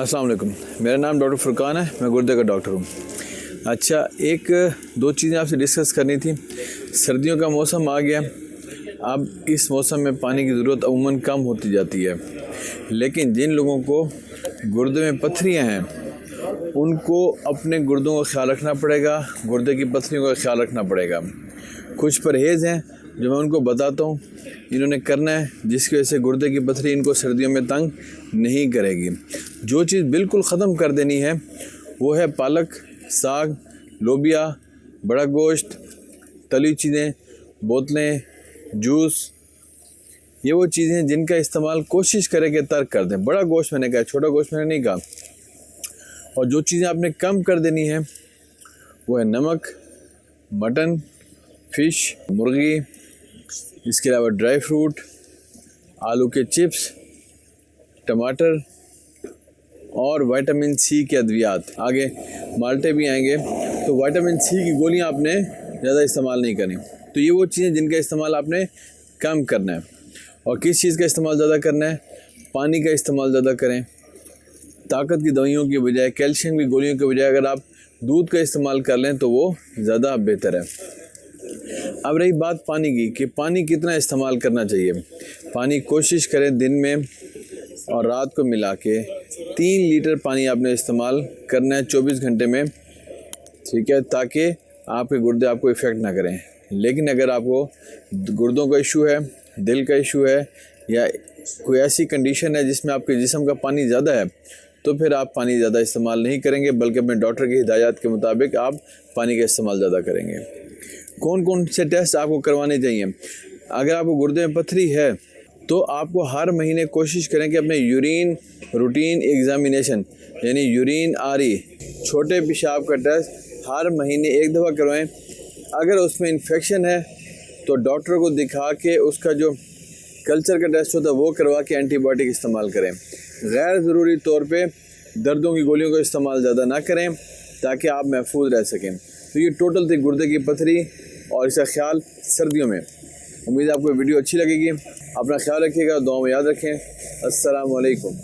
अस्सलाम वालेकुम। मेरा नाम डॉक्टर फुरकान है, मैं गुर्दे का डॉक्टर हूँ। अच्छा, एक दो चीज़ें आपसे डिस्कस करनी थी। सर्दियों का मौसम आ गया, अब इस मौसम में पानी की ज़रूरत अमूमन कम होती जाती है, लेकिन जिन लोगों को गुर्दे में पथरियाँ हैं उनको अपने गुर्दों का ख्याल रखना पड़ेगा, गुर्दे की पथरियों का ख्याल रखना पड़ेगा। कुछ परहेज़ हैं जो मैं उनको बताता हूँ, इन्होंने करना है, जिसकी वजह से गुर्दे की पथरी इनको सर्दियों में तंग नहीं करेगी। जो चीज़ बिल्कुल ख़त्म कर देनी है वो है पालक, साग, लोबिया, बड़ा गोश्त, तली चीज़ें, बोतलें, जूस। ये वो चीज़ें हैं जिनका इस्तेमाल कोशिश करें कि तर्क कर दें। बड़ा गोश्त मैंने कहा, छोटा गोश्त मैंने नहीं कहा। और जो चीज़ें आपने कम कर देनी है वो है नमक, मटन, फ़िश, मुर्गी, इसके अलावा ड्राई फ्रूट, आलू के चिप्स, टमाटर और विटामिन सी के अद्वियात। आगे माल्टे भी आएंगे, तो विटामिन सी की गोलियां आपने ज़्यादा इस्तेमाल नहीं करनी। तो ये वो चीज़ें जिनका इस्तेमाल आपने कम करना है। और किस चीज़ का इस्तेमाल ज़्यादा करना है? पानी का इस्तेमाल ज़्यादा करें। ताकत की दवाइयों की बजाय, कैल्शियम की गोलियों के बजाय अगर आप दूध का इस्तेमाल कर लें तो वो ज़्यादा बेहतर है। अब रही बात पानी की कि पानी कितना इस्तेमाल करना चाहिए। पानी कोशिश करें दिन में और रात को मिला के 3 लीटर पानी आपने इस्तेमाल करना है 24 घंटे में, ठीक है, ताकि आपके गुर्दे आपको इफ़ेक्ट ना करें। लेकिन अगर आपको गुर्दों का इशू है, दिल का इशू है, या कोई ऐसी कंडीशन है जिसमें आपके जिस्म का पानी ज़्यादा है, तो फिर आप पानी ज़्यादा इस्तेमाल नहीं करेंगे, बल्कि अपने डॉक्टर की हिदायत के मुताबिक आप पानी का इस्तेमाल ज़्यादा करेंगे। कौन कौन से टेस्ट आपको करवाने चाहिए? अगर आपको गुर्दे में पथरी है तो आपको हर महीने कोशिश करें कि अपने यूरिन रूटीन एग्जामिनेशन, यानी यूरिन आरी, छोटे पेशाब का टेस्ट हर महीने 1 दफ़ा करवाएं। अगर उसमें इन्फेक्शन है तो डॉक्टर को दिखा के उसका जो कल्चर का टेस्ट होता है वो करवा के एंटीबायोटिक इस्तेमाल करें। गैर ज़रूरी तौर पे दर्दों की गोलियों का इस्तेमाल ज़्यादा ना करें ताकि आप महफूज रह सकें। तो ये टोटल थी गुर्दे की पथरी और इसका ख्याल सर्दियों में। उम्मीद है आपको वीडियो अच्छी लगेगी। अपना ख्याल रखिएगा, दुआ में याद रखें। अस्सलाम वालेकुम।